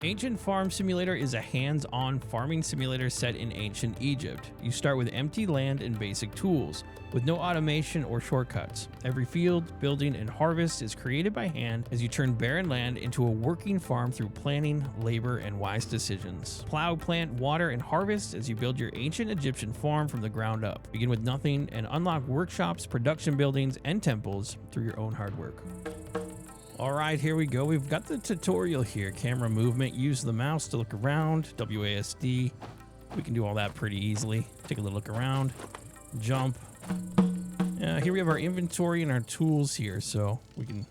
Ancient Farm Simulator is a hands-on farming simulator set in ancient Egypt. You start with empty land and basic tools, with no automation or shortcuts. Every field, building, and harvest is created by hand as you turn barren land into a working farm through planning, labor, and wise decisions. Plow, plant, water, and harvest as you build your ancient Egyptian farm from the ground up. Begin with nothing and unlock workshops, production buildings, and temples through your own hard work. All right, here we go. We've got the tutorial here. Camera movement, use the mouse to look around, WASD. We can do all that pretty easily. Take a little look around, jump. Here we have our inventory and our tools here. So we can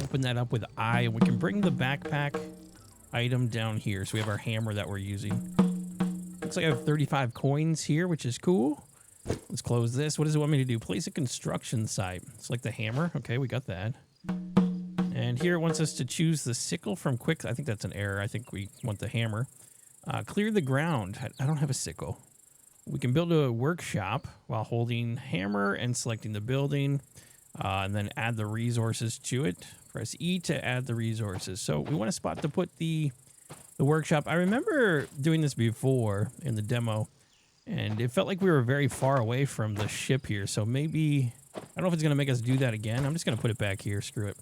open that up with I, and we can bring the backpack item down here. So we have our hammer that we're using. Looks like I have 35 coins here, which is cool. Let's close this. What does it want me to do? Place a construction site. Select the hammer. Okay, we got that. And here it wants us to choose the sickle from quick. I think that's an error. I think we want the hammer. Clear the ground. I don't have a sickle. We can build a workshop while holding hammer and selecting the building. And then add the resources to it. Press E to add the resources. So we want a spot to put the workshop. I remember doing this before in the demo. And it felt like we were very far away from the ship here. So maybe, I don't know if it's going to make us do that again. I'm just going to put it back here. Screw it.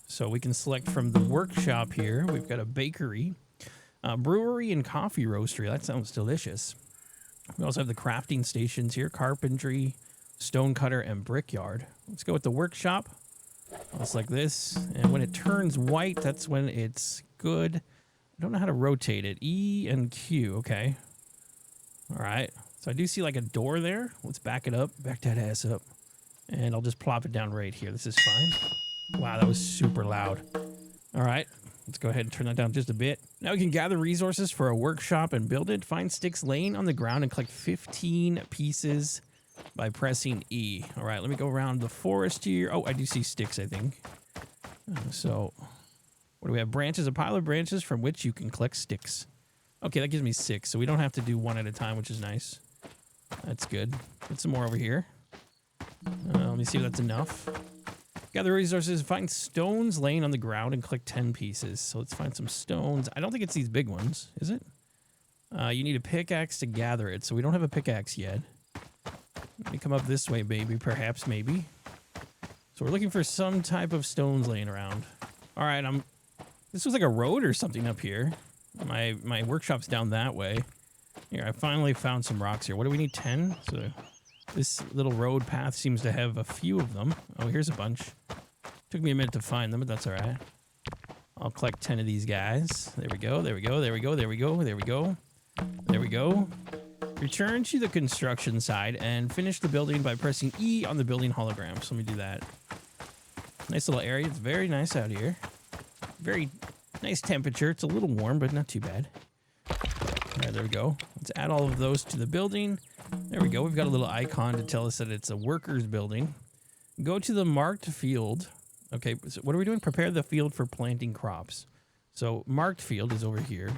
So we can select from the workshop here. We've got a bakery, brewery, and coffee roastery. That sounds delicious. We also have the crafting stations here, carpentry, stone cutter, and brickyard. Let's go with the workshop. I'll select this. And when it turns white, that's when it's good. I don't know how to rotate it. E and Q, okay. All right. So I do see like a door there. Let's back it up. Back that ass up. And I'll just plop it down right here. This is fine. Wow, that was super loud. All right, let's go ahead and turn that down just a bit. Now we can gather resources for a workshop and build it. Find sticks laying on the ground and collect 15 pieces by pressing E. All right, let me go around the forest here. Oh, I do see sticks, I think. So, what do we have? Branches, a pile of branches from which you can collect sticks. Okay, that gives me 6, so we don't have to do one at a time, which is nice. That's good. Get some more over here. Let me see if that's enough. Gather resources, find stones laying on the ground and collect 10 pieces. So let's find some stones. I don't think it's these big ones, is it? You need a pickaxe to gather it, so we don't have a pickaxe yet. Let me come up this way, baby, perhaps, maybe. So we're looking for some type of stones laying around. All right, this was like a road or something up here. My workshop's down that way. Here, I finally found some rocks here. What do we need, 10? So this little road path seems to have a few of them. Oh, here's a bunch. Took me a minute to find them, but that's all right. I'll collect 10 of these guys. There we go, there we go, there we go, there we go, there we go. There we go. Return to the construction side and finish the building by pressing E on the building hologram. So let me do that. Nice little area. It's very nice out here. Very nice temperature. It's a little warm, but not too bad. All right, there we go. Let's add all of those to the building. There we go. We've got a little icon to tell us that it's a worker's building. Go to the marked field. Okay, so what are we doing? Prepare the field for planting crops. So marked field is over here.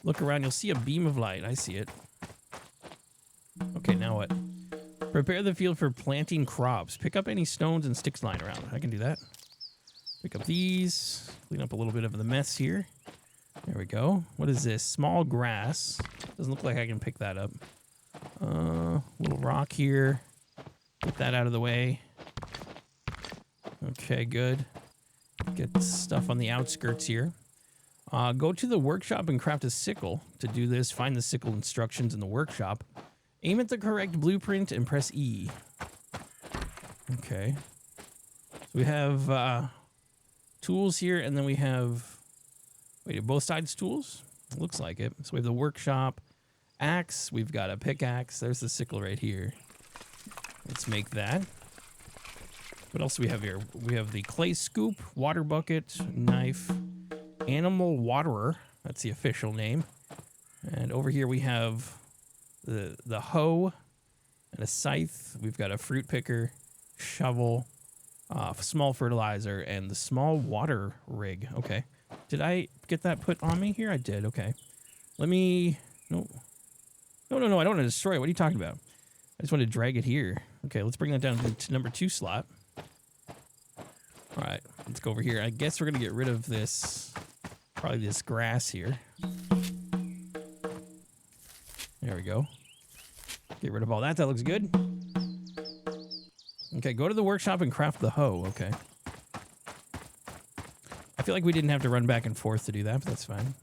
Look around. You'll see a beam of light. I see it. Okay, now what? Prepare the field for planting crops. Pick up any stones and sticks lying around. I can do that. Pick up these. Clean up a little bit of the mess here. There we go. What is this? Small grass. Doesn't look like I can pick that up. Little rock here. Get that out of the way. Okay, good. Get stuff on the outskirts here. Go to the workshop and craft a sickle. To do this, find the sickle instructions in the workshop. Aim at the correct blueprint and press E. Okay. So we have tools here, and then we have... Wait, are both sides tools? It looks like it. So we have the workshop, axe. We've got a pickaxe. There's the sickle right here. Let's make that. What else do we have here? We have the clay scoop, water bucket, knife, animal waterer. That's the official name. And over here we have the hoe and a scythe. We've got a fruit picker, shovel, small fertilizer, and the small water rig. Okay. Did I get that put on me here? I did. Okay. Let me... No. No, I don't want to destroy it. What are you talking about? I just want to drag it here. Okay, let's bring that down to number 2 slot. All right, let's go over here. I guess we're going to get rid of this Probably this grass here. There we go. Get rid of all that. That looks good. Okay, go to the workshop and craft the hoe. Okay. I feel like we didn't have to run back and forth to do that, but that's fine.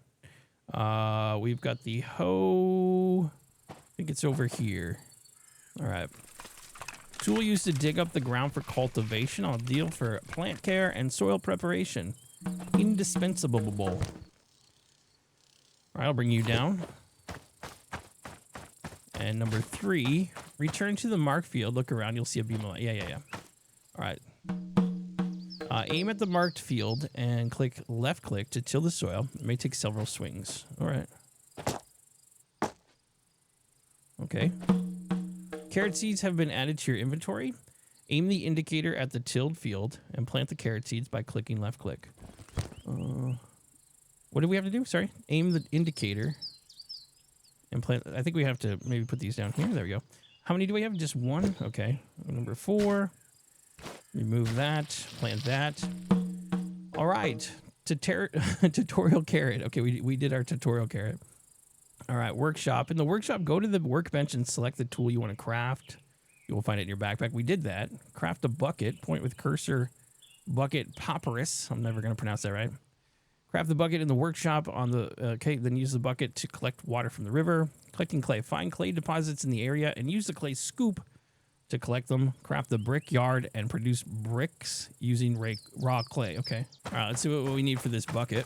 We've got the hoe. I think it's over here. All right. Tool used to dig up the ground for cultivation. I'll deal for plant care and soil preparation. Indispensable. All right, I'll bring you down. And number 3, return to the marked field. Look around. You'll see a beam of light. Yeah. All right. Aim at the marked field and click left click to till the soil. It may take several swings. All right. Okay. Carrot seeds have been added to your inventory. Aim the indicator at the tilled field and plant the carrot seeds by clicking left click. What do we have to do? Sorry. Aim the indicator and plant. I think we have to maybe put these down here. There we go. How many do we have? Just 1? Okay. Number 4. Remove that. Plant that. All right. Tutorial carrot. Okay, we did our tutorial carrot. All right, workshop. In the workshop, go to the workbench and select the tool you want to craft. You will find it in your backpack. We did that. Craft a bucket. Point with cursor. Bucket papyrus. I'm never going to pronounce that right. Craft the bucket in the workshop on the... okay, then use the bucket to collect water from the river. Collecting clay. Find clay deposits in the area and use the clay scoop to collect them. Craft the brick yard and produce bricks using raw clay. Okay. All right, let's see what we need for this bucket.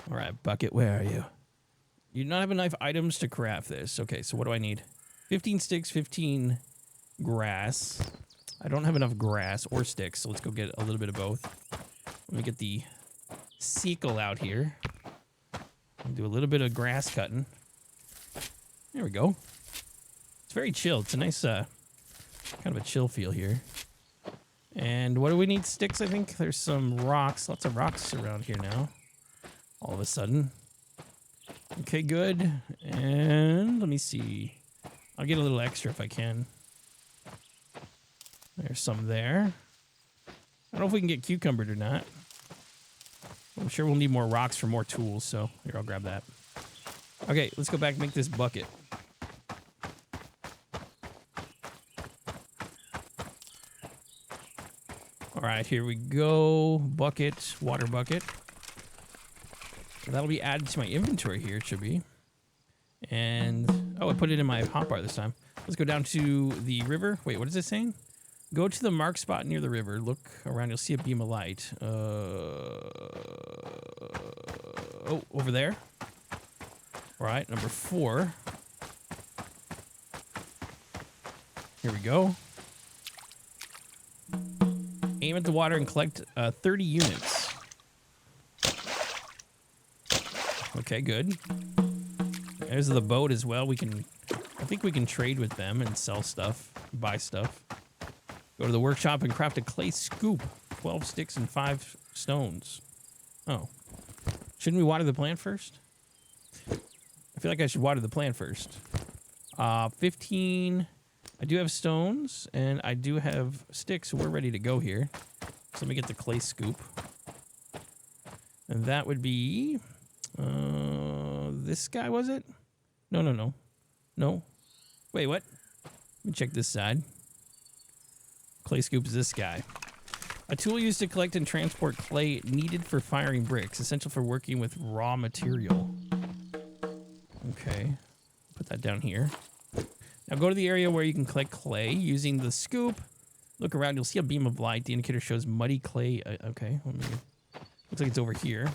All right, bucket, where are you? You do not have enough items to craft this. Okay, so what do I need? 15 sticks, 15 grass. I don't have enough grass or sticks, so let's go get a little bit of both. Let me get the sickle out here. I'll do a little bit of grass cutting. There we go. It's very chill. It's a nice, kind of a chill feel here. And what do we need? Sticks, I think. There's some rocks. Lots of rocks around here now. All of a sudden. Okay, good. And let me see. I'll get a little extra if I can. There's some there. I don't know if we can get cucumbered or not. I'm sure we'll need more rocks for more tools, so here, I'll grab that. Okay, let's go back and make this bucket. All right, here we go. Bucket, water bucket. That'll be added to my inventory here, it should be. And, oh, I put it in my hotbar this time. Let's go down to the river. Wait, what is it saying? Go to the marked spot near the river. Look around, you'll see a beam of light. Oh, over there. All right, number 4. Here we go. Aim at the water and collect 30 units. Okay, good. There's the boat as well. I think we can trade with them and sell stuff, buy stuff. Go to the workshop and craft a clay scoop. 12 sticks and 5 stones. Oh. Shouldn't we water the plant first? I feel like I should water the plant first. 15. I do have stones, and I do have sticks, so we're ready to go here. So let me get the clay scoop. And that would be... this guy, was it? No. No. Wait, what? Let me check this side. Clay scoop is this guy. A tool used to collect and transport clay needed for firing bricks, essential for working with raw material. Okay. Put that down here. Now go to the area where you can collect clay using the scoop. Look around, you'll see a beam of light. The indicator shows muddy clay. Okay, looks like it's over here.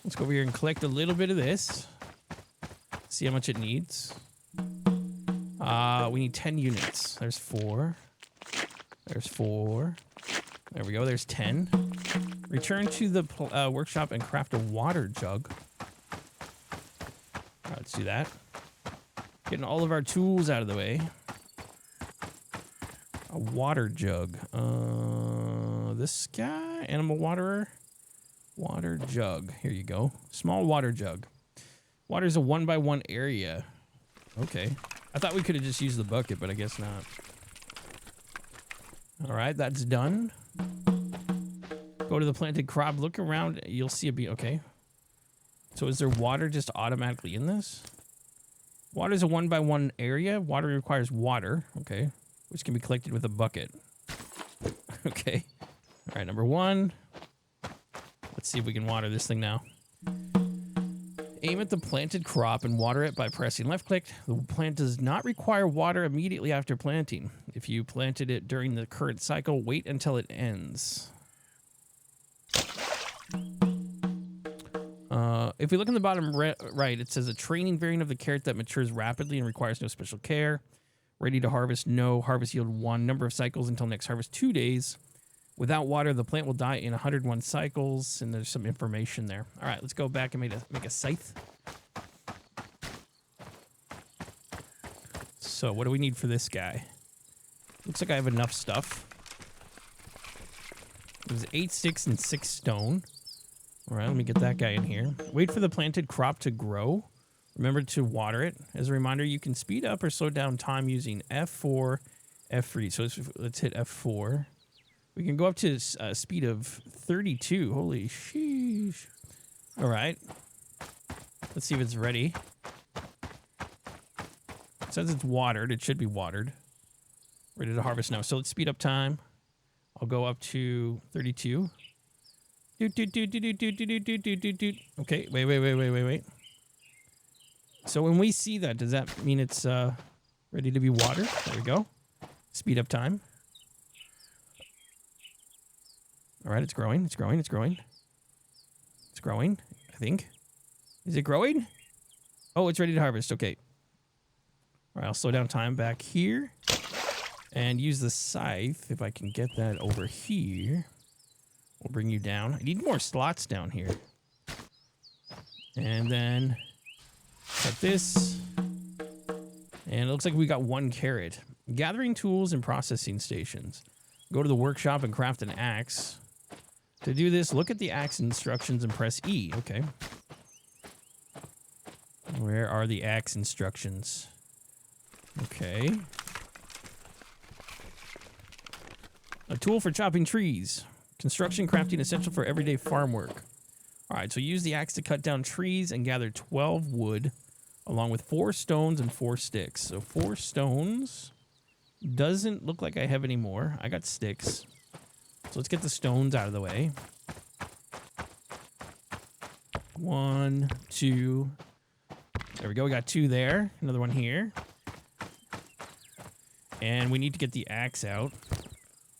Let's go over here and collect a little bit of this. See how much it needs. We need 10 units. There's 4. There's 4. There we go. There's 10. Return to the workshop and craft a water jug. All right, let's do that. Getting all of our tools out of the way. A water jug. This guy? Animal waterer? Water jug. Here you go. Small water jug. Water's a 1x1 area. Okay. I thought we could have just used the bucket, but I guess not. All right, that's done. Go to the planted crop, look around, you'll see it be okay. So is there water just automatically in this? Water is a 1x1 area. Water requires water, okay, which can be collected with a bucket. Okay. All right, number 1. Let's see if we can water this thing now. Aim at the planted crop and water it by pressing left click. The plant does not require water immediately after planting. If you planted it during the current cycle, wait until it ends. If we look in the bottom right, it says a training variant of the carrot that matures rapidly and requires no special care. Ready to harvest? No. Harvest yield 1. Number of cycles until next harvest 2 days. Without water, the plant will die in 101 cycles, and there's some information there. All right, let's go back and make a scythe. So what do we need for this guy? Looks like I have enough stuff. It was 8 sticks and 6 stone. All right, let me get that guy in here. Wait for the planted crop to grow. Remember to water it. As a reminder, you can speed up or slow down time using F4, F3. So let's hit F4. We can go up to a speed of 32. Holy sheesh. All right. Let's see if it's ready. It says it's watered. It should be watered. Ready to harvest now. So let's speed up time. I'll go up to 32. Okay, wait. So when we see that, does that mean it's ready to be watered? There we go. Speed up time. All right, it's growing. It's growing. It's growing, I think. Is it growing? Oh, it's ready to harvest. Okay. All right, I'll slow down time back here and use the scythe. If I can get that over here, we'll bring you down. I need more slots down here. And then cut this. And it looks like we got 1 carrot. Gathering tools and processing stations. Go to the workshop and craft an axe. To do this, look at the axe instructions and press E. Okay. Where are the axe instructions? Okay. A tool for chopping trees. Construction crafting essential for everyday farm work. All right, so use the axe to cut down trees and gather 12 wood, along with 4 stones and 4 sticks. So 4 stones. Doesn't look like I have any more. I got sticks. So let's get the stones out of the way. 1, 2. There we go. We got 2 there. Another one here. And we need to get the axe out.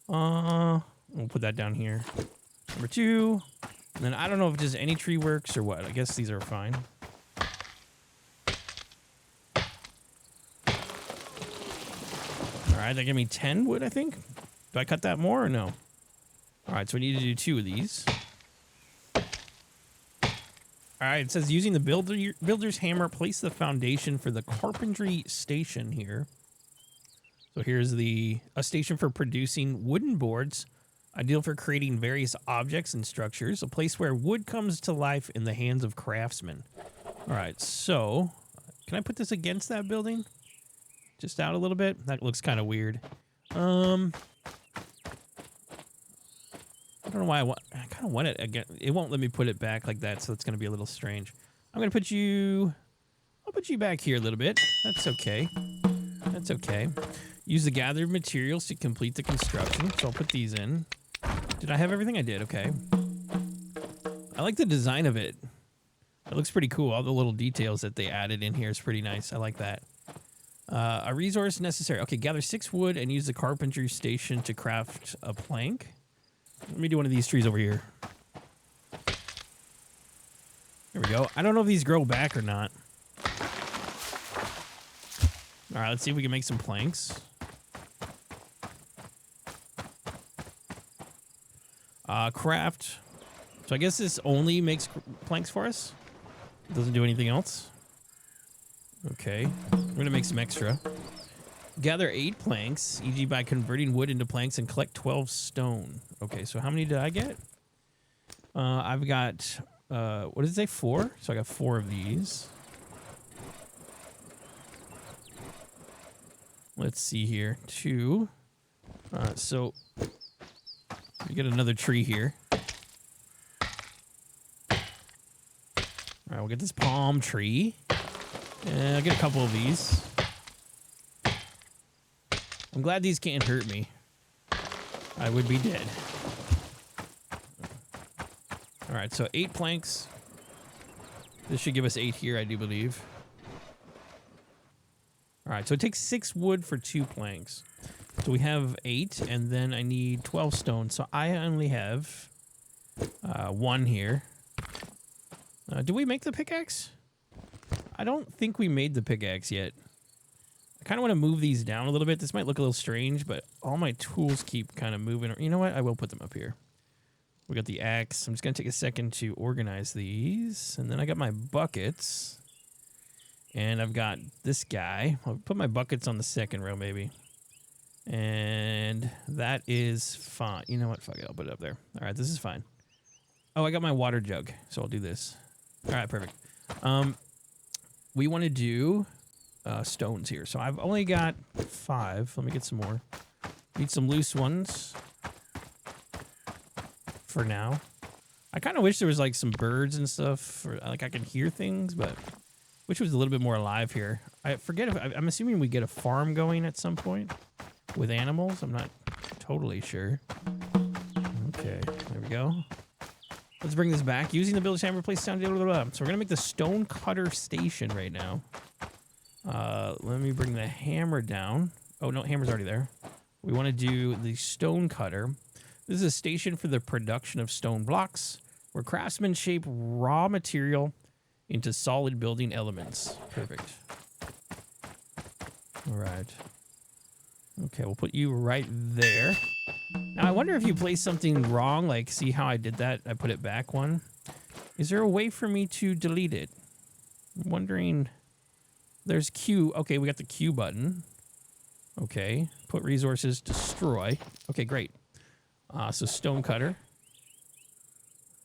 We'll put that down here. Number 2. And then I don't know if just any tree works or what. I guess these are fine. All right, that gave me 10 wood, I think. Do I cut that more or no? All right, so we need to do 2 of these. All right, it says using the builder's hammer, place the foundation for the carpentry station here. So here's a station for producing wooden boards, ideal for creating various objects and structures, a place where wood comes to life in the hands of craftsmen. All right, so can I put this against that building? Just out a little bit? That looks kind of weird. I don't know why I kind of want it again. It won't let me put it back like that, so it's going to be a little strange. I'm going to put you... I'll put you back here a little bit. That's okay. That's okay. Use the gathered materials to complete the construction. So I'll put these in. Did I have everything? I did. Okay. I like the design of it. It looks pretty cool. All the little details that they added in here is pretty nice. I like that. A resource necessary. Okay, gather 6 wood and use the carpentry station to craft a plank. Let me do one of these trees over here. There we go. I don't know if these grow back or not. All right, let's see if we can make some planks. Craft. So I guess this only makes planks for us. It doesn't do anything else. Okay, I'm gonna make some extra. Gather 8 planks, e.g. by converting wood into planks, and collect 12 stone. Okay, so how many did I get? I've got, what did it say, 4? So I got 4 of these. Let's see here. 2. So we get another tree here. All right, we'll get this palm tree. And I'll get a couple of these. I'm glad these can't hurt me. I would be dead. All right, so 8 planks. This should give us 8 here, I do believe. All right, so it takes 6 wood for 2 planks. So we have 8, and then I need 12 stone. So I only have 1 here. Do we make the pickaxe? I don't think we made the pickaxe yet. I kind of want to move these down a little bit. This might look a little strange, but all my tools keep kind of moving. You know what? I will put them up here. We got the axe. I'm just going to take a second to organize these. And then I got my buckets. And I've got this guy. I'll put my buckets on the second row, maybe. And that is fine. You know what? Fuck it. I'll put it up there. All right, this is fine. Oh, I got my water jug, so I'll do this. All right, perfect. We want to do stones here. So I've only got 5. Let me get some more. Need some loose ones for now. I kind of wish there was like some birds and stuff, or like I can hear things, but wish it was a little bit more alive here. I forget if I'm assuming we get a farm going at some point with animals. I'm not totally sure. Okay, there we go. Let's bring this back. Using the builder's hammer, place down. Blah, blah, blah. So we're gonna make the stone cutter station right now. Let me bring the hammer down. Oh no, hammer's already there. We want to do the stone cutter. This is a station for the production of stone blocks, where craftsmen shape raw material into solid building elements. Perfect. All right. Okay, we'll put you right there. Now, I wonder if you place something wrong, like, see how I did that? I put it back one. Is there a way for me to delete it? I'm wondering. There's Q. Okay, we got the Q button. Okay, put resources, destroy. Okay, great. So stone cutter.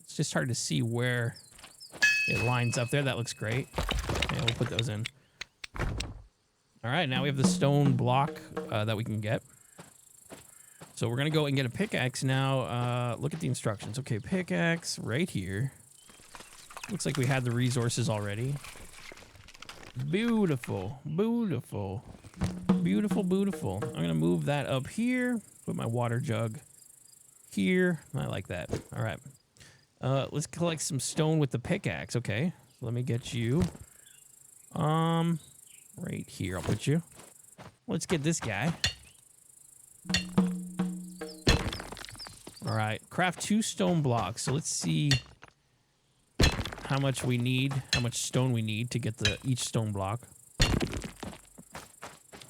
It's just hard to see where it lines up there. That looks great. And we'll put those in. All right, now we have the stone block that we can get. So we're going to go and get a pickaxe now. Look at the instructions. Okay, pickaxe right here. Looks like we had the resources already. Beautiful, beautiful, beautiful, beautiful. I'm going to move that up here. Put my water jug here. I like that. All right. Let's collect some stone with the pickaxe. Okay, so let me get you. Right here. I'll put you. Let's get this guy. All right, craft 2 stone blocks. So let's see how much we need, how much stone we need to get each stone block.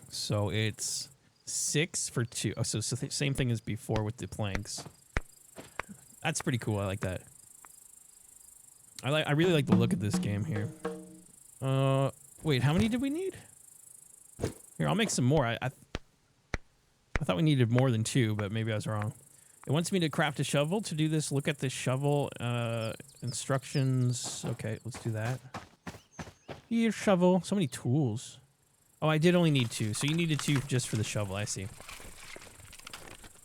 So it's 6 for 2. Oh, so same thing as before with the planks. That's pretty cool. I like that. I really like the look of this game here. Wait, how many did we need? Here, I'll make some more. I thought we needed more than 2, but maybe I was wrong. It wants me to craft a shovel. To do this, look at the shovel instructions. Okay, let's do that. Here, shovel. So many tools. Oh, I did only need 2. So you needed 2 just for the shovel. I see.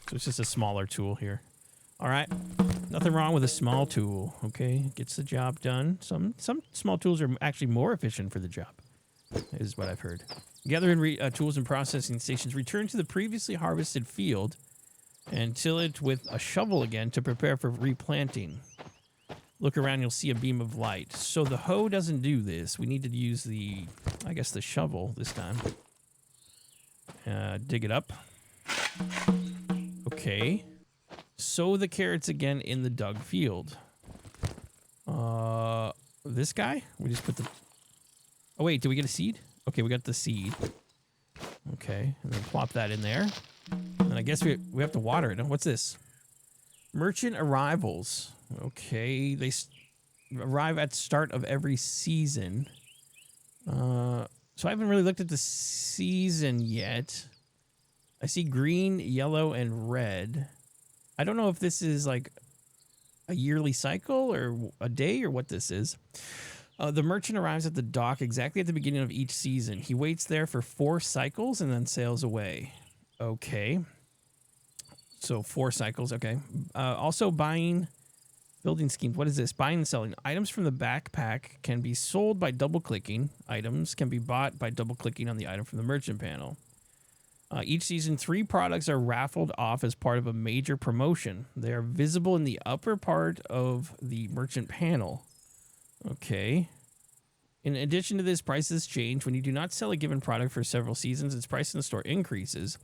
So it's just a smaller tool here. All right. Nothing wrong with a small tool. Okay, gets the job done. Some small tools are actually more efficient for the job, is what I've heard. Gather in tools and processing stations. Return to the previously harvested field and till it with a shovel again to prepare for replanting. Look around, you'll see a beam of light. So the hoe doesn't do this. We need to use the, I guess, the shovel this time. Dig it up. Okay. Sow the carrots again in the dug field. This guy? We just put the... Oh, wait, did we get a seed? Okay, we got the seed. Okay, and then plop that in there. And I guess we have to water it. What's this? Merchant arrivals. Okay, they arrive at the start of every season. So I haven't really looked at the season yet. I see green, yellow, and red. I don't know if this is like a yearly cycle or a day or what this is. The merchant arrives at the dock exactly at the beginning of each season. He waits there for 4 cycles and then sails away. Okay. So 4 cycles. Okay. Also buying building schemes. What is this? Buying and selling. Items from the backpack can be sold by double-clicking. Items can be bought by double-clicking on the item from the merchant panel. Each season, 3 products are raffled off as part of a major promotion. They are visible in the upper part of the merchant panel. Okay. In addition to this, prices change. When you do not sell a given product for several seasons, its price in the store increases.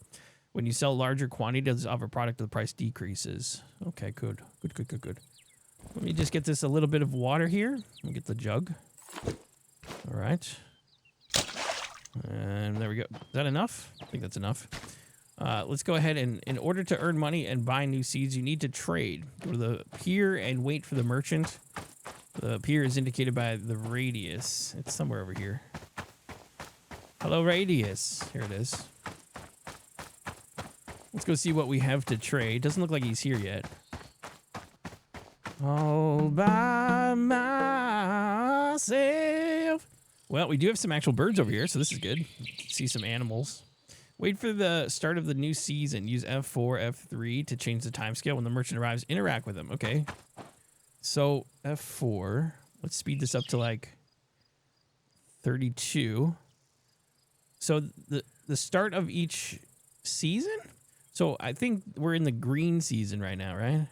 When you sell larger quantities of a product, the price decreases. Okay, good. Good. Let me just get this a little bit of water here. Let me get the jug. All right. And there we go. Is that enough? I think that's enough. Let's go ahead and in order to earn money and buy new seeds, you need to trade. Go to the pier and wait for the merchant. The pier is indicated by the radius. It's somewhere over here. Hello, radius. Here it is. Let's go see what we have to trade. Doesn't look like he's here yet. All by myself. Well, we do have some actual birds over here, so this is good. See some animals. Wait for the start of the new season. Use F4, F3 to change the timescale. When the merchant arrives, interact with them. Okay. So F4. Let's speed this up to like 32. So the start of each season? So I think we're in the green season right now, right?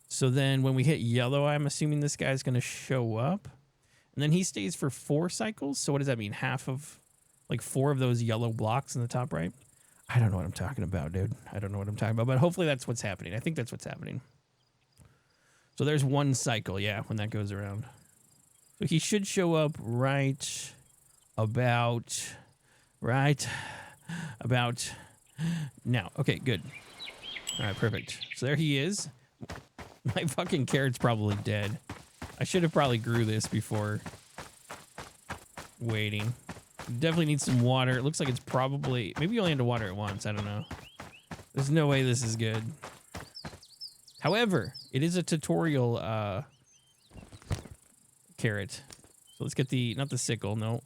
So then when we hit yellow, I'm assuming this guy's going to show up. And then he stays for 4 cycles. So what does that mean? Half of, like 4 of those yellow blocks in the top right? I don't know what I'm talking about, dude. I don't know what I'm talking about. But hopefully that's what's happening. I think that's what's happening. So there's 1 cycle, yeah, when that goes around. So he should show up right about now. Okay, good. All right, perfect. So there he is. My fucking carrot's probably dead. I should have probably grew this before waiting. Definitely need some water. It looks like it's probably... Maybe you only have to water it once. I don't know. There's no way this is good. However, it is a tutorial carrot. So let's get the... Not the sickle, no.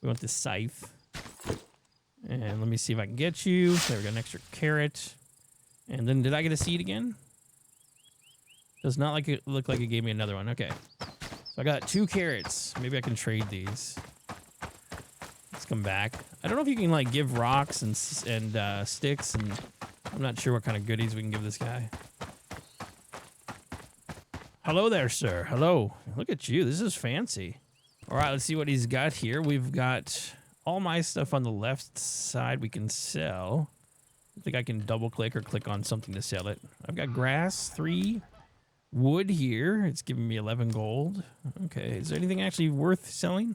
We want the scythe. And let me see if I can get you. There we go, an extra carrot. And then did I get a seed again? Does not like it look like it gave me another one. Okay. So I got 2 carrots. Maybe I can trade these. Let's come back. I don't know if you can like give rocks and sticks, and I'm not sure what kind of goodies we can give this guy. Hello there, sir. Hello. Look at you. This is fancy. All right, let's see what he's got here. We've got all my stuff on the left side we can sell. I think I can double click or click on something to sell it. I've got grass, 3. Wood here. It's giving me 11 gold. Okay. Is there anything actually worth selling?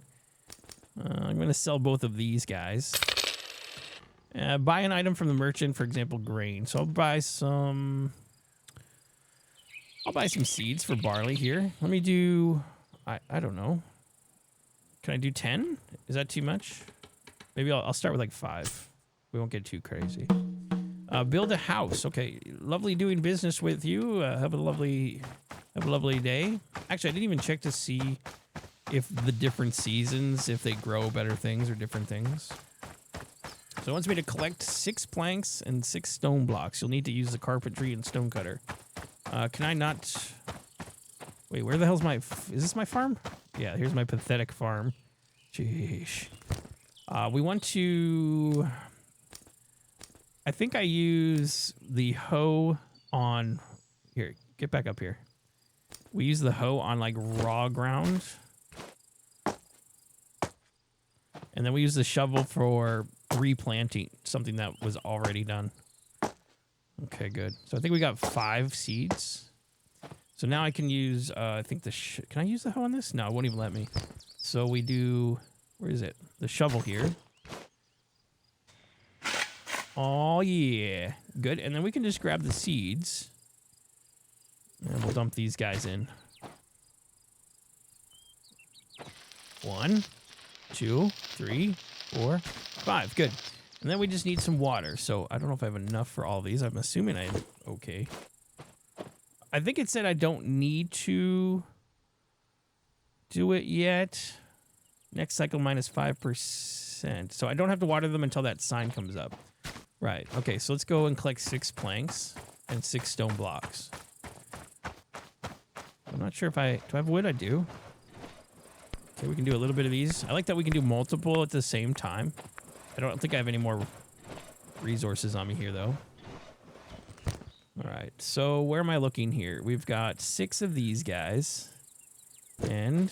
I'm going to sell both of these guys. Buy an item from the merchant, for example, grain. So I'll buy some seeds for barley here. Let me do... I don't know. Can I do 10? Is that too much? Maybe I'll start with like 5. We won't get too crazy. Build a house. Okay, lovely doing business with you. Have a lovely day. Actually, I didn't even check to see if the different seasons, if they grow better things or different things. So it wants me to collect 6 planks and 6 stone blocks. You'll need to use the carpentry and stone cutter. Can I not... Wait, where the hell's my... Is this my farm? Yeah, here's my pathetic farm. Jeez. We want to... I think I use the hoe on... Here, get back up here. We use the hoe on, like, raw ground. And then we use the shovel for replanting something that was already done. Okay, good. So I think we got 5 seeds. So now I can use, I think can I use the hoe on this? No, it won't even let me. So we do... Where is it? The shovel here. Oh, yeah. Good. And then we can just grab the seeds. And we'll dump these guys in. 1, 2, 3, 4, 5. Good. And then we just need some water. So I don't know if I have enough for all these. I'm assuming I'm okay. I think it said I don't need to do it yet. Next cycle minus 5%. So I don't have to water them until that sign comes up. Right. Okay, so let's go and collect 6 planks. and 6 stone blocks. I'm not sure if do I have wood? I do. Okay, we can do a little bit of these. I like that we can do multiple at the same time. I don't think I have any more resources on me here, though. All right, so where am I looking here? We've got 6 of these guys. And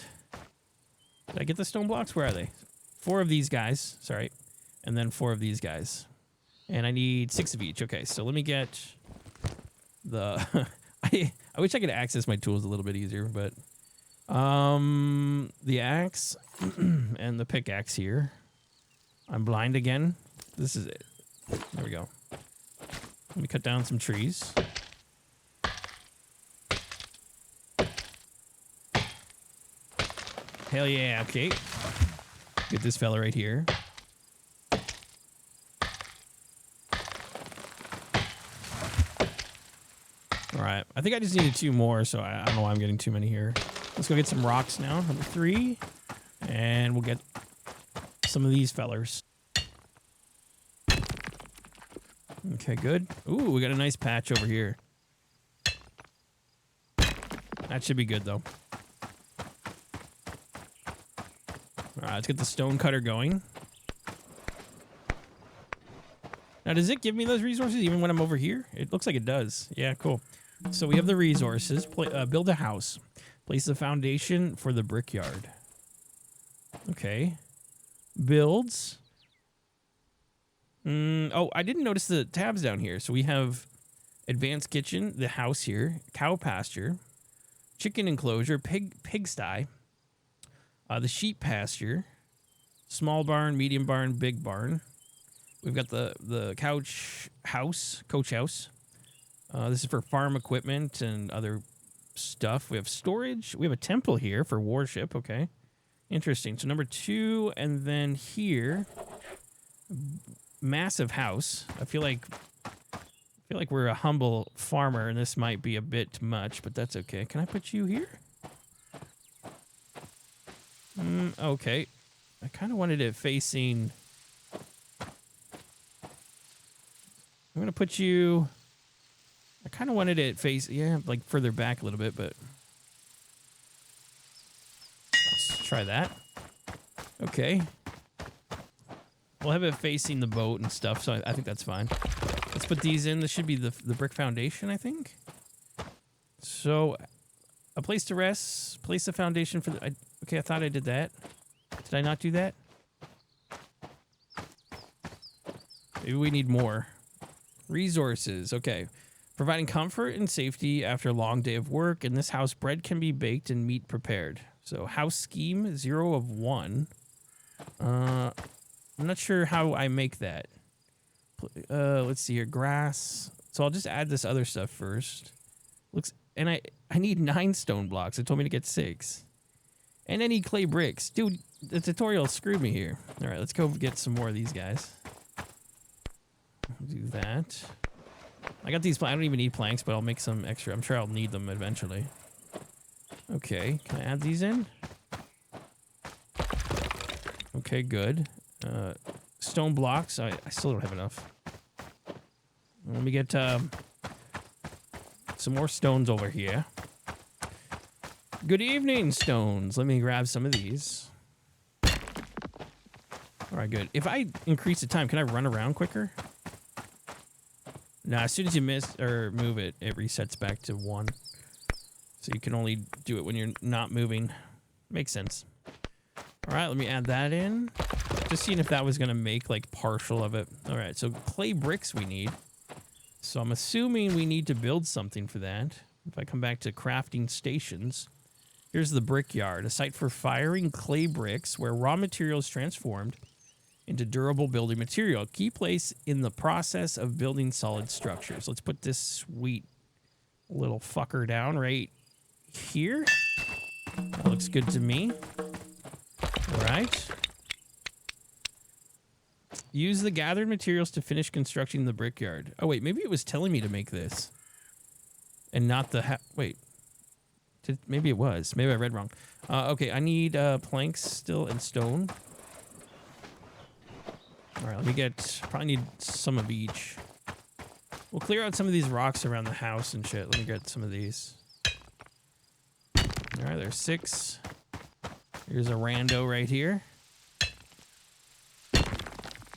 did I get the stone blocks? Where are they? 4 of these guys, sorry. And then 4 of these guys. And I need 6 of each. Okay, so let me get the... I wish I could access my tools a little bit easier, but... the axe and the pickaxe here. I'm blind again. This is it. There we go. Let me cut down some trees. Hell yeah, okay. Get this fella right here. Alright, I think I just needed 2 more, so I don't know why I'm getting too many here. Let's go get some rocks now, number 3. And we'll get some of these fellers. Okay, good. Ooh, we got a nice patch over here. That should be good, though. Alright, let's get the stone cutter going. Now, does it give me those resources even when I'm over here? It looks like it does. Yeah, cool. So we have the resources. Build a house. Place the foundation for the brickyard. Okay. Builds. Oh, I didn't notice the tabs down here. So we have advanced kitchen, the house here, cow pasture, chicken enclosure, pigsty, the sheep pasture, small barn, medium barn, big barn. We've got the coach house. This is for farm equipment and other stuff. We have storage. We have a temple here for worship. Okay. Interesting. So number 2, and then here, massive house. I feel like we're a humble farmer, and this might be a bit much, but that's okay. Can I put you here? Okay. I kind of wanted it facing... I'm going to put you... I kind of wanted it face... Yeah, like further back a little bit, but... Let's try that. Okay. We'll have it facing the boat and stuff, so I think that's fine. Let's put these in. This should be the brick foundation, I think. So, a place to rest. Place the foundation for the... okay, I thought I did that. Did I not do that? Maybe we need more. Resources. Okay. Providing comfort and safety after a long day of work. In this house, bread can be baked and meat prepared. So, house scheme, 0 of 1. I'm not sure how I make that. Let's see here. Grass. So I'll just add this other stuff first. And I need 9 stone blocks. It told me to get 6. And I need clay bricks. Dude, the tutorial screwed me here. All right, let's go get some more of these guys. Do that. I got these. I don't even need planks, but I'll make some extra. I'm sure I'll need them eventually. Okay, can I add these in? Okay, good. Stone blocks. I still don't have enough. Let me get some more stones over here. Good evening, stones. Let me grab some of these. All right, good. If I increase the time, can I run around quicker? No, as soon as you miss or move it, it resets back to 1. So you can only do it when you're not moving. Makes sense. All right, let me add that in. Just seeing if that was going to make, like, partial of it. All right, so clay bricks we need. So I'm assuming we need to build something for that. If I come back to crafting stations, here's the brickyard, a site for firing clay bricks where raw material is transformed into durable building material. Key place in the process of building solid structures. Let's put this sweet little fucker down right here. That looks good to me. All right. Use the gathered materials to finish constructing the brickyard. Oh, wait. Maybe it was telling me to make this. And not the... wait. Maybe it was. Maybe I read wrong. Okay, I need planks still and stone. All right, let me get... probably need some of each. We'll clear out some of these rocks around the house and shit. Let me get some of these. All right, there's 6. Here's a rando right here.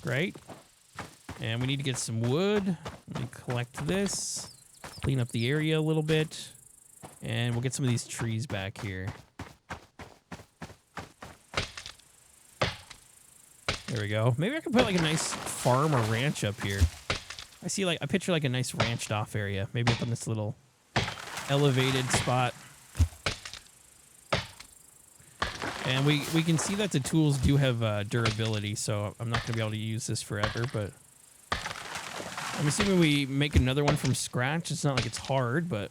Great. And we need to get some wood. Let me collect this. Clean up the area a little bit. And we'll get some of these trees back here. There we go. Maybe I could put like a nice farm or ranch up here. I picture like a nice ranched off area. Maybe up on this little elevated spot. And we can see that the tools do have durability, so I'm not going to be able to use this forever, but I'm assuming we make another one from scratch. It's not like it's hard, but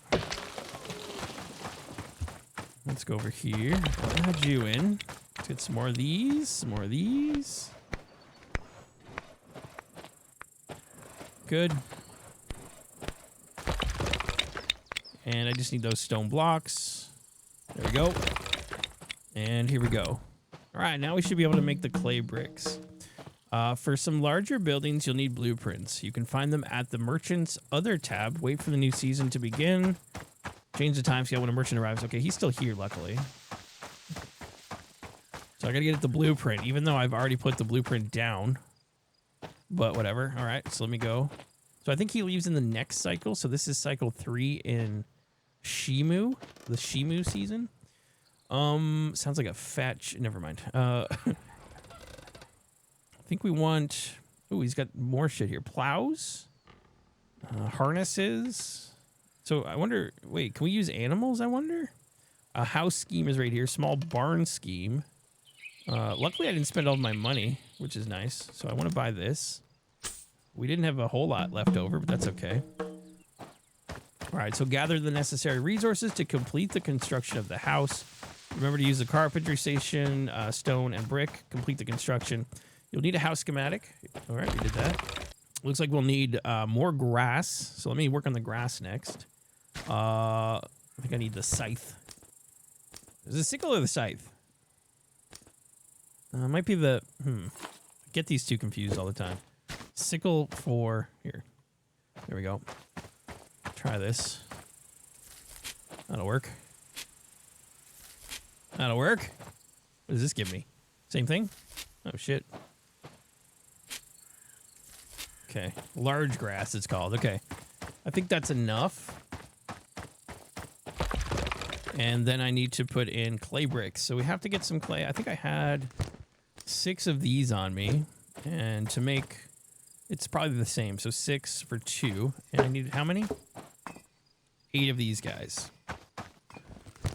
let's go over here. I'll add you in. Let's get some more of these, some more of these. Good. And I just need those stone blocks. There we go. And here we go. All right, now we should be able to make the clay bricks. For some larger buildings, you'll need blueprints. You can find them at the Merchant's Other tab. Wait for the new season to begin. Change the timescale when a merchant arrives. Okay, he's still here, luckily. So I gotta get at the blueprint, even though I've already put the blueprint down. But whatever. All right, so let me go. So I think he leaves in the next cycle. So this is cycle 3 in Shimu, the Shimu season. Sounds like a fetch. Never mind. I think we want... Ooh, he's got more shit here. Plows. Harnesses. So I wonder... Wait, can we use animals, I wonder? A house scheme is right here. Small barn scheme. Luckily, I didn't spend all my money, which is nice. So I want to buy this. We didn't have a whole lot left over, but that's okay. All right, so gather the necessary resources to complete the construction of the house. Remember to use the carpentry station, stone, and brick. Complete the construction. You'll need a house schematic. All right, we did that. Looks like we'll need more grass. So let me work on the grass next. I think I need the scythe. Is it the sickle or the scythe? Might be the... Get these two confused all the time. Sickle for... Here. There we go. Try this. That'll work. That'll work. What does this give me? Same thing? Oh, shit. Okay. Large grass, it's called. Okay. I think that's enough. And then I need to put in clay bricks. So we have to get some clay. I think I had 6 of these on me. And to make... It's probably the same. So 6 for 2. And I need how many? 8 of these guys.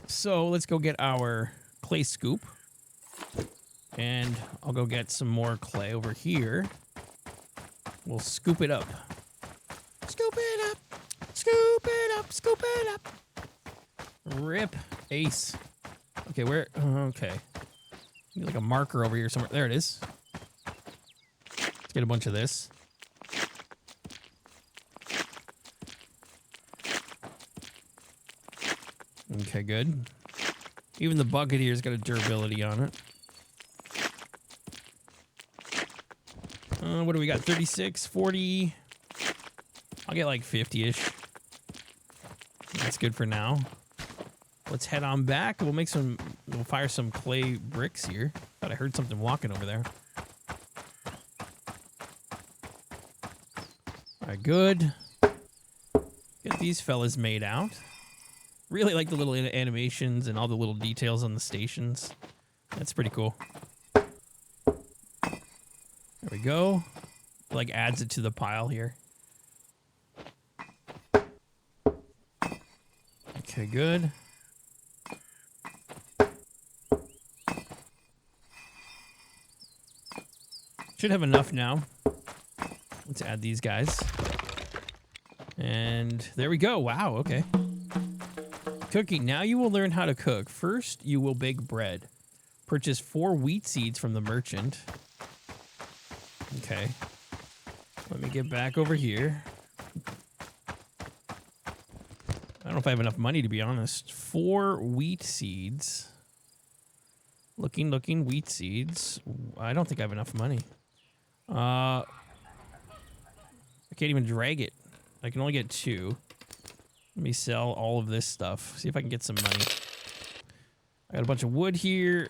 So let's go get our clay scoop. And I'll go get some more clay over here. We'll scoop it up. Scoop it up. Scoop it up. Scoop it up. Rip. Ace. Okay, where? Okay. Need like a marker over here somewhere. There it is. Let's get a bunch of this. Okay, good. Even the bucket here's got a durability on it. What do we got? 36, 40. I'll get like 50-ish. That's good for now. Let's head on back. We'll fire some clay bricks here. Thought I heard something walking over there. All right, good. Get these fellas made out. Really like the little animations and all the little details on the stations. That's pretty cool. There we go. Like adds it to the pile here. Okay, good. Should have enough now. Let's add these guys. And there we go. Wow, okay. Cooking. Now you will learn how to cook. First, you will bake bread. Purchase 4 wheat seeds from the merchant. Okay. Let me get back over here. I don't know if I have enough money, to be honest. 4 wheat seeds. Looking, wheat seeds. I don't think I have enough money. I can't even drag it. I can only get 2. Let me sell all of this stuff. See if I can get some money. I got a bunch of wood here.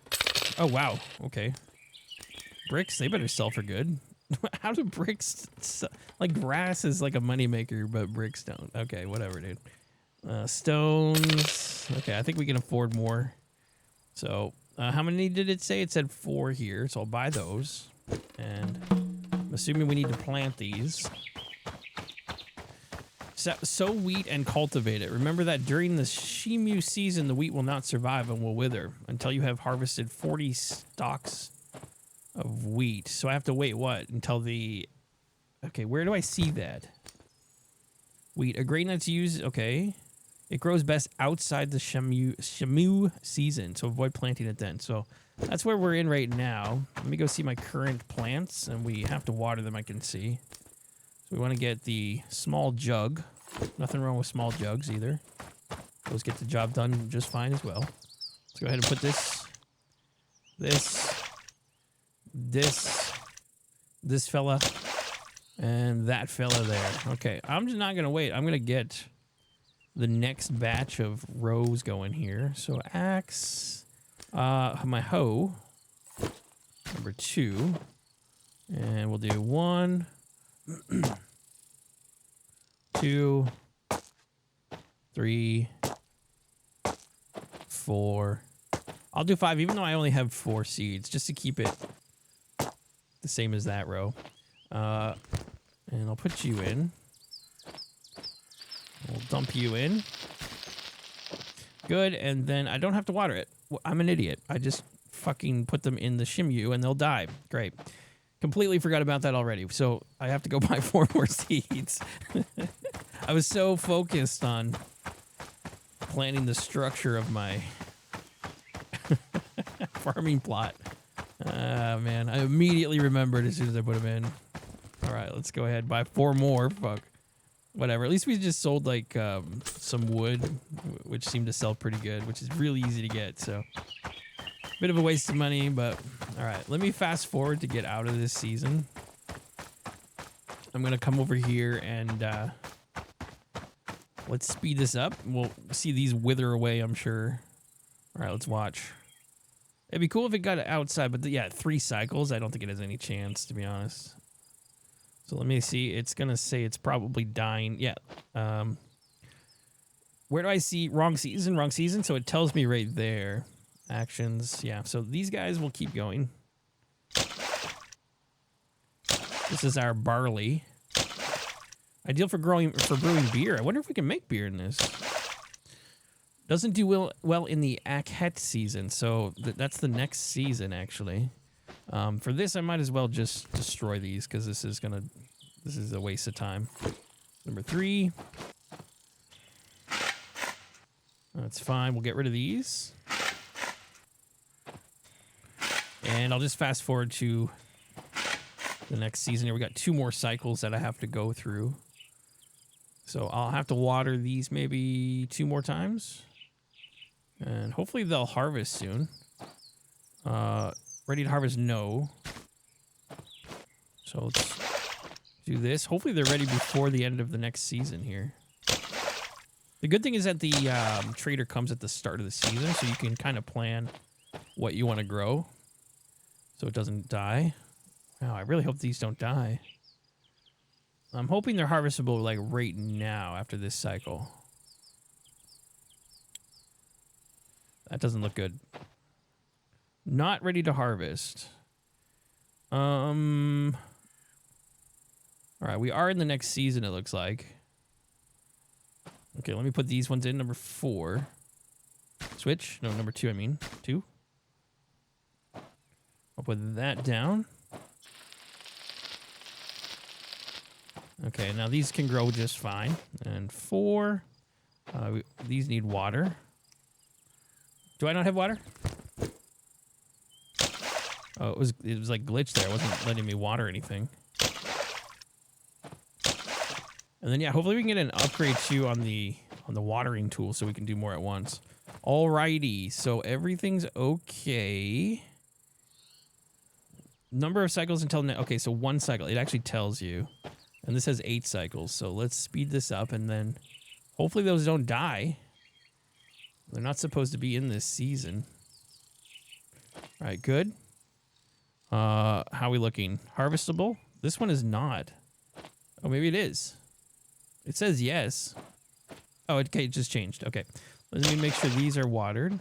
Oh, wow. Okay. Bricks, they better sell for good. How do bricks... Like, grass is like a moneymaker, but bricks don't. Okay, whatever, dude. Stones. Okay, I think we can afford more. So, how many did it say? It said 4 here, so I'll buy those. And I'm assuming we need to plant these. Sow wheat and cultivate it. Remember that during the Shimu season, the wheat will not survive and will wither until you have harvested 40 stalks of wheat. So I have to wait, what? Until the... Okay, where do I see that? Wheat. A grain that's used... Okay. It grows best outside the Shimu season, so avoid planting it then. So that's where we're in right now. Let me go see my current plants, and we have to water them, I can see. So we want to get the small jug. Nothing wrong with small jugs either. Those get the job done just fine as well. Let's go ahead and put this fella, and that fella there. Okay, I'm just not going to wait. I'm going to get the next batch of rows going here. So axe, my hoe, number 2, and we'll do 1, 2, 3, 4. I'll do 5, even though I only have 4 seeds, just to keep it the same as that row. And I'll put you in. We'll dump you in. Good, and then I don't have to water it. I'm an idiot. I just fucking put them in the Shimu and they'll die. Great. Completely forgot about that already. So I have to go buy 4 more seeds. I was so focused on planning the structure of my farming plot. Man, I immediately remembered as soon as I put them in. All right, let's go ahead and buy 4 more. Fuck. Whatever. At least we just sold like some wood, which seemed to sell pretty good, which is really easy to get. So bit of a waste of money, but all right. Let me fast forward to get out of this season. I'm going to come over here and let's speed this up. We'll see these wither away, I'm sure. All right, let's watch. It'd be cool if it got outside, but yeah, 3 cycles. I don't think it has any chance, to be honest. So let me see. It's going to say it's probably dying. Yeah. Where do I see wrong season? Wrong season. So it tells me right there. Actions. Yeah. So these guys will keep going. This is our barley. Ideal for brewing beer. I wonder if we can make beer in this. Doesn't do well in the Akhet season. So that's the next season, actually. For this, I might as well just destroy these because this is a waste of time. Number 3. That's fine. We'll get rid of these. And I'll just fast forward to the next season here. We got 2 more cycles that I have to go through. So I'll have to water these maybe 2 more times. And hopefully they'll harvest soon. Ready to harvest? No. So let's do this. Hopefully they're ready before the end of the next season here. The good thing is that the trader comes at the start of the season, so you can kind of plan what you want to grow so it doesn't die. Wow, I really hope these don't die. I'm hoping they're harvestable like right now after this cycle. That doesn't look good. Not ready to harvest. All right, we are in the next season, it looks like. Okay, let me put these ones in. Number 4. Switch. No, number 2, I mean. 2. I'll put that down. Okay, now these can grow just fine. And 4. These need water. Do I not have water? Oh, it was like glitched there. It wasn't letting me water anything. And then yeah, hopefully we can get an upgrade too on the watering tool so we can do more at once. Alrighty, so everything's okay. Number of cycles until okay, so 1 cycle. It actually tells you. And this has 8 cycles, so let's speed this up, and then hopefully those don't die. They're not supposed to be in this season. All right, good. How are we looking? Harvestable? This one is not. Oh, maybe it is. It says yes. Oh, okay, it just changed. Okay. Let me make sure these are watered.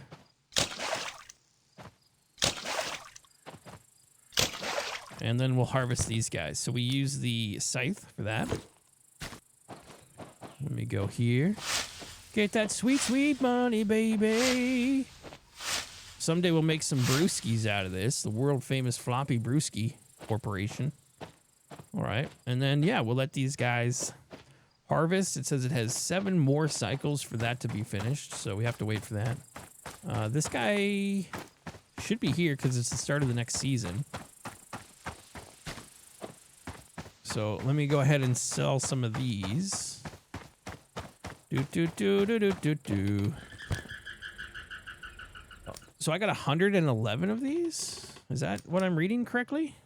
And then we'll harvest these guys. So we use the scythe for that. Let me go here. Get that sweet, sweet money, baby. Someday we'll make some brewskis out of this. The world famous Floppy Brewski Corporation. All right. And then, yeah, we'll let these guys harvest. It says it has 7 more cycles for that to be finished. So we have to wait for that. This guy should be here because it's the start of the next season. So let me go ahead and sell some of these. So I got 111 of these? Is that what I'm reading correctly?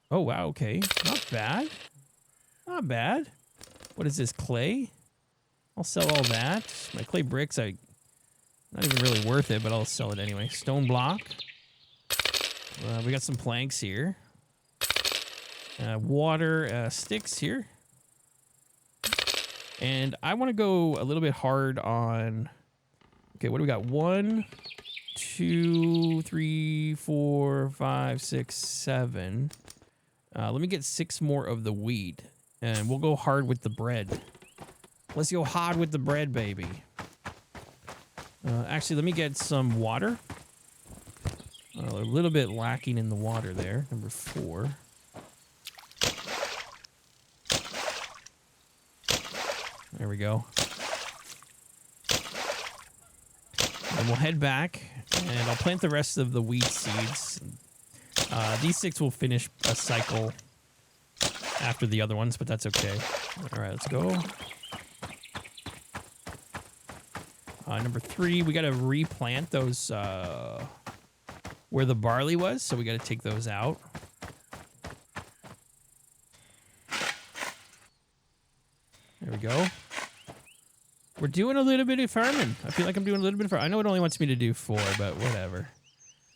Oh, wow, okay. Not bad. Not bad. What is this, clay? I'll sell all that. My clay bricks, not even really worth it, but I'll sell it anyway. Stone block. We got some planks here. Water sticks here. And I want to go a little bit hard on... Okay, what do we got? 1, 2, 3, 4, 5, 6, 7. Let me get 6 more of the wheat. And we'll go hard with the bread. Let's go hard with the bread, baby. Actually, let me get some water. A little bit lacking in the water there. Number 4. There we go. And we'll head back, and I'll plant the rest of the wheat seeds. These 6 will finish a cycle after the other ones, but that's okay. All right, let's go. Number 3, we got to replant those where the barley was, so we got to take those out. There we go. We're doing a little bit of farming. I feel like I'm doing a little bit of farming. I know it only wants me to do 4, but whatever.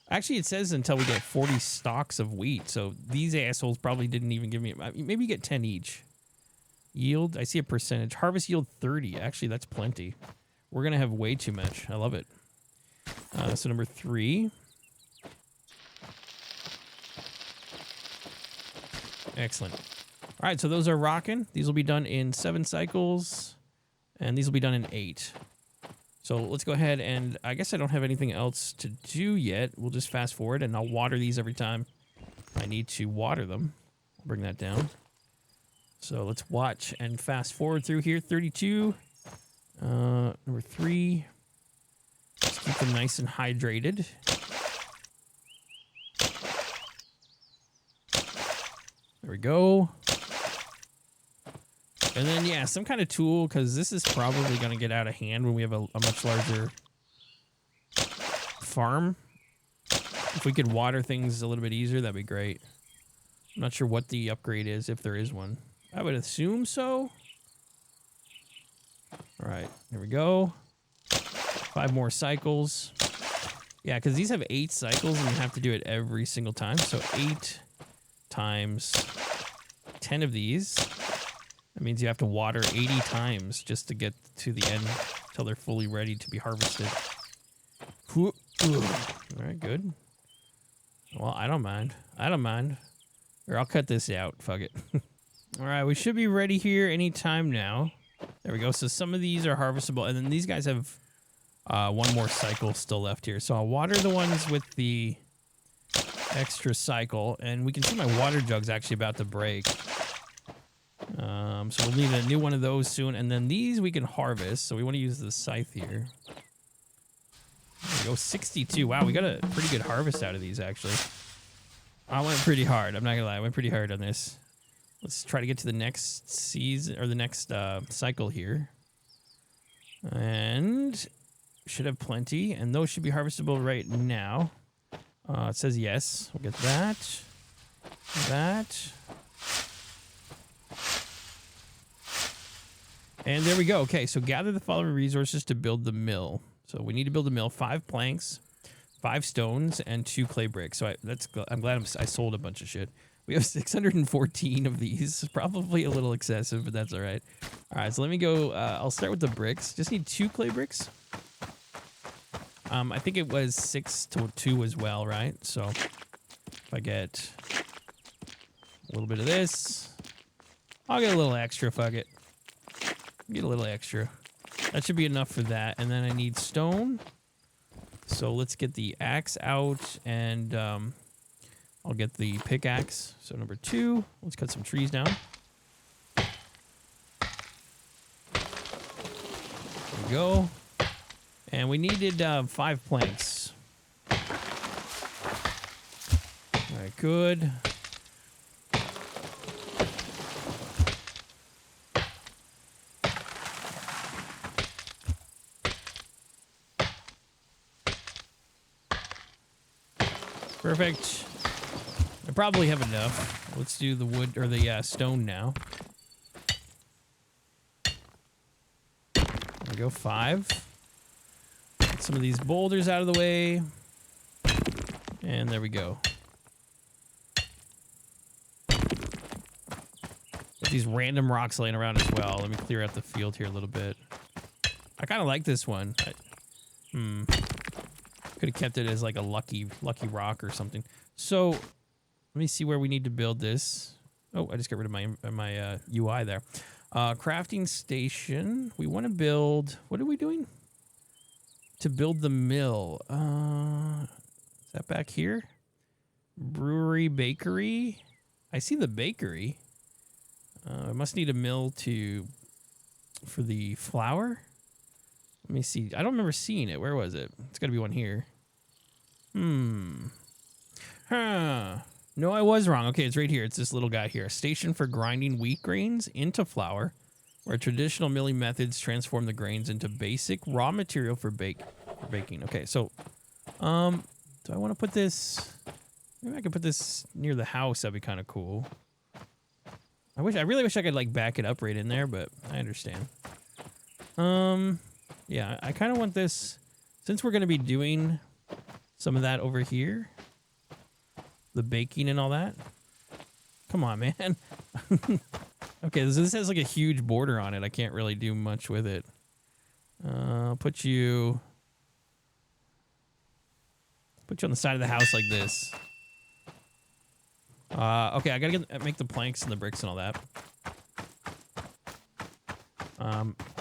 Actually, it says until we get 40 stalks of wheat. So these assholes probably didn't even give me... Maybe you get 10 each. Yield, I see a percentage. Harvest yield 30. Actually, that's plenty. We're going to have way too much. I love it. So number 3. Excellent. All right, so those are rocking. These will be done in 7 cycles. And these will be done in 8. So let's go ahead and... I guess I don't have anything else to do yet. We'll just fast forward, and I'll water these every time I need to water them. I'll bring that down. So let's watch and fast forward through here. 32. Number 3. Let's keep them nice and hydrated. There we go. And then, yeah, some kind of tool, because this is probably going to get out of hand when we have a much larger farm. If we could water things a little bit easier, that'd be great. I'm not sure what the upgrade is, if there is one. I would assume so. All right, here we go. 5 more cycles. Yeah, because these have 8 cycles, and you have to do it every single time. So 8 times 10 of these. That means you have to water 80 times just to get to the end until they're fully ready to be harvested. All right, good. Well, I don't mind. I don't mind. Or I'll cut this out. Fuck it. All right, we should be ready here anytime now. There we go. So some of these are harvestable, and then these guys have 1 more cycle still left here. So I'll water the ones with the extra cycle, and we can see my water jug's actually about to break. So we'll need a new one of those soon. And then these we can harvest. So we want to use the scythe here. There we go, 62. Wow, we got a pretty good harvest out of these, actually. I went pretty hard. I'm not going to lie. I went pretty hard on this. Let's try to get to the next season, or the next cycle here. And should have plenty. And those should be harvestable right now. It says yes. We'll get that. That. And there we go. Okay, so gather the following resources to build the mill. So we need to build a mill: 5 planks, 5 stones, and 2 clay bricks. So I'm glad I sold a bunch of shit. We have 614 of these. Probably a little excessive, but that's all right. All right, so let me go. I'll start with the bricks. Just need 2 clay bricks. I think it was 6 to 2 as well, right? So if I get a little bit of this, I'll get a little extra. Fuck it. Get a little extra. That should be enough for that. And then I need stone. So let's get the axe out, and I'll get the pickaxe. So number 2, let's cut some trees down. There we go. And we needed 5 planks. All right, good. Perfect. I probably have enough. Let's do the wood or the stone now. There we go, 5. Get some of these boulders out of the way. And there we go. Got these random rocks laying around as well. Let me clear out the field here a little bit. I kind of like this one. Could have kept it as like a lucky rock or something. So let me see where we need to build this. Oh, I just got rid of my UI there. Crafting station. We want to build. What are we doing? To build the mill. Is that back here? Brewery, bakery. I see the bakery. I must need a mill for the flour. Let me see. I don't remember seeing it. Where was it? It's got to be one here. Huh. No, I was wrong. Okay, it's right here. It's this little guy here. A station for grinding wheat grains into flour, where traditional milling methods transform the grains into basic raw material for baking. Okay, so, do I want to put this? Maybe I could put this near the house. That'd be kind of cool. I really wish I could like back it up right in there, but I understand. Yeah, I kind of want this, since we're going to be doing some of that over here, the baking and all that. Come on, man. Okay, this has like a huge border on it. I can't really do much with it. I'll put you on the side of the house like this. Okay, I gotta make the planks and the bricks and all that.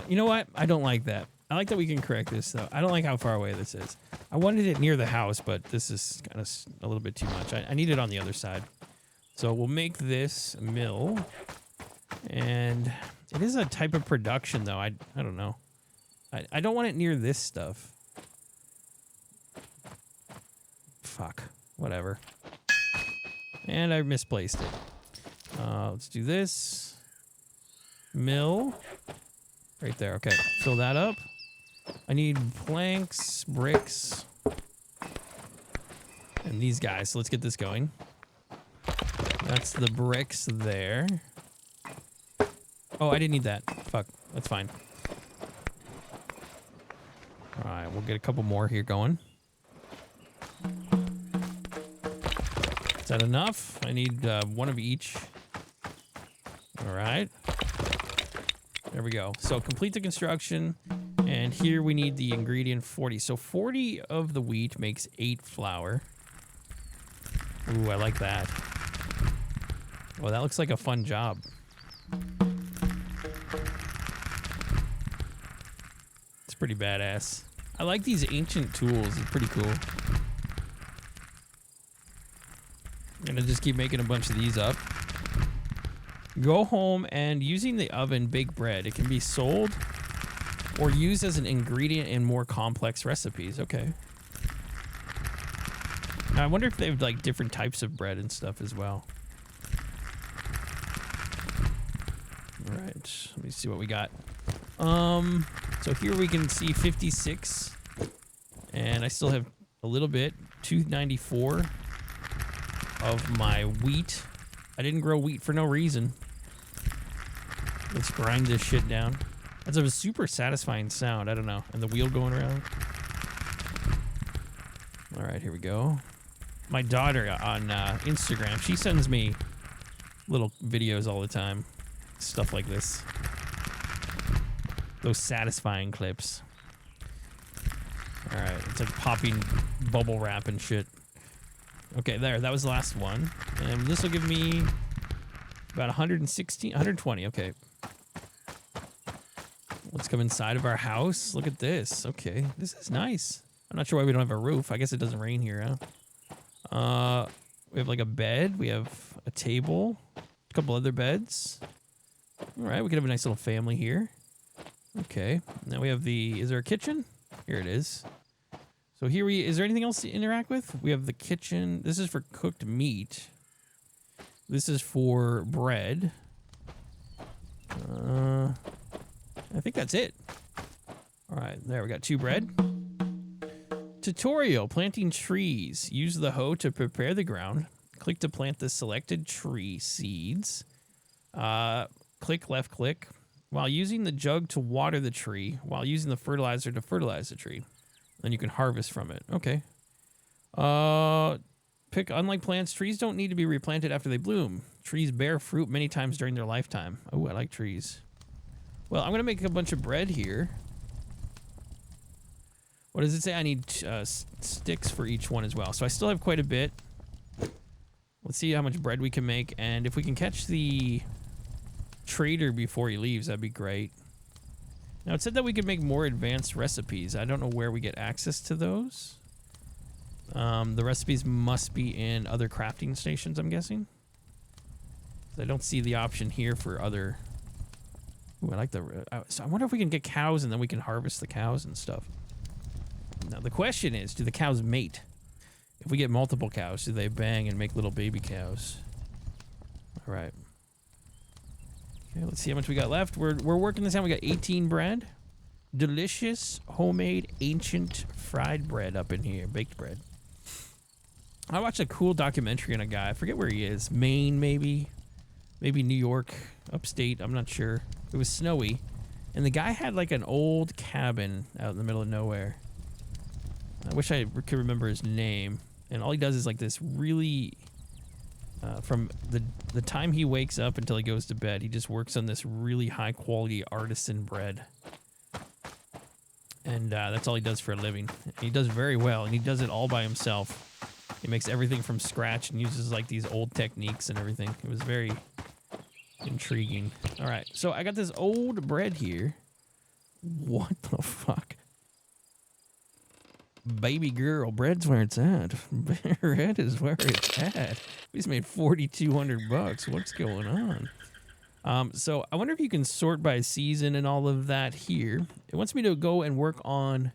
You know what? I don't like that. I like that we can correct this, though. I don't like how far away this is. I wanted it near the house, but this is kind of a little bit too much. I need it on the other side. So we'll make this a mill. And it is a type of production, though. I don't know. I don't want it near this stuff. Fuck. Whatever. And I misplaced it. Let's do this. Mill. Right there. Okay. Fill that up. I need planks, bricks, and these guys. So let's get this going. That's the bricks there. Oh, I didn't need that. Fuck. That's fine. All right. We'll get a couple more here going. Is that enough? I need one of each. All right. There we go. So complete the construction. And here we need the ingredient 40. So 40 of the wheat makes 8 flour. Ooh, I like that. Well, that looks like a fun job. It's pretty badass. I like these ancient tools. It's pretty cool. I'm gonna just keep making a bunch of these up. Go home and using the oven bake bread. It can be sold or used as an ingredient in more complex recipes. Okay. Now, I wonder if they have like different types of bread and stuff as well. All right, let me see what we got. So here we can see 56, and I still have a little bit, 294 of my wheat. I didn't grow wheat for no reason. Let's grind this shit down. That's a super satisfying sound. I don't know. And the wheel going around. All right, here we go. My daughter on Instagram, she sends me little videos all the time. Stuff like this. Those satisfying clips. All right, it's like popping bubble wrap and shit. Okay, there, that was the last one. And this will give me about 116, 120, okay. Let's come inside of our house. Look at this. Okay, this is nice. I'm not sure why we don't have a roof. I guess it doesn't rain here, huh? We have like a bed. We have a table. A couple other beds. All right, we could have a nice little family here. Okay, now we have the, is there a kitchen? Here it is. So here is there anything else to interact with? We have the kitchen. This is for cooked meat. This is for bread. I think that's it. All right, there we got 2 bread. Tutorial, planting trees. Use the hoe to prepare the ground. Click to plant the selected tree seeds. Click left click. While using the jug to water the tree. While using the fertilizer to fertilize the tree. Then you can harvest from it. Okay. Unlike plants, trees don't need to be replanted after they bloom. Trees bear fruit many times during their lifetime. Oh, I like trees. Well, I'm going to make a bunch of bread here. What does it say? I need sticks for each one as well. So I still have quite a bit. Let's see how much bread we can make. And if we can catch the trader before he leaves, that'd be great. Now, it said that we could make more advanced recipes. I don't know where we get access to those. The recipes must be in other crafting stations, I'm guessing. I don't see the option here for other... Ooh, I like the... So I wonder if we can get cows and then we can harvest the cows and stuff. Now, the question is, do the cows mate? If we get multiple cows, do they bang and make little baby cows? All right. Okay, let's see how much we got left. We're working this out. We got 18 bread. Delicious, homemade, ancient fried bread up in here. Baked bread. I watched a cool documentary on a guy. I forget where he is. Maine, maybe. Maybe New York, upstate. I'm not sure. It was snowy. And the guy had like an old cabin out in the middle of nowhere. I wish I could remember his name. And all he does is like this really... from the time he wakes up until he goes to bed, he just works on this really high quality artisan bread. And that's all he does for a living. He does very well, and he does it all by himself. He makes everything from scratch and uses like these old techniques and everything. It was very intriguing. All right, so I got this old bread here. What the fuck? Baby girl, bread's where it's at. Bread is where it's at. We just made $4,200. What's going on? So I wonder if you can sort by season and all of that here. It wants me to go and work on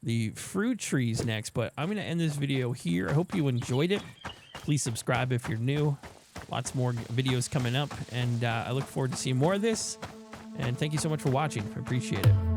the fruit trees next, but I'm going to end this video here. I hope you enjoyed it. Please subscribe if you're new. Lots more videos coming up, and I look forward to seeing more of this. And thank you so much for watching. I appreciate it.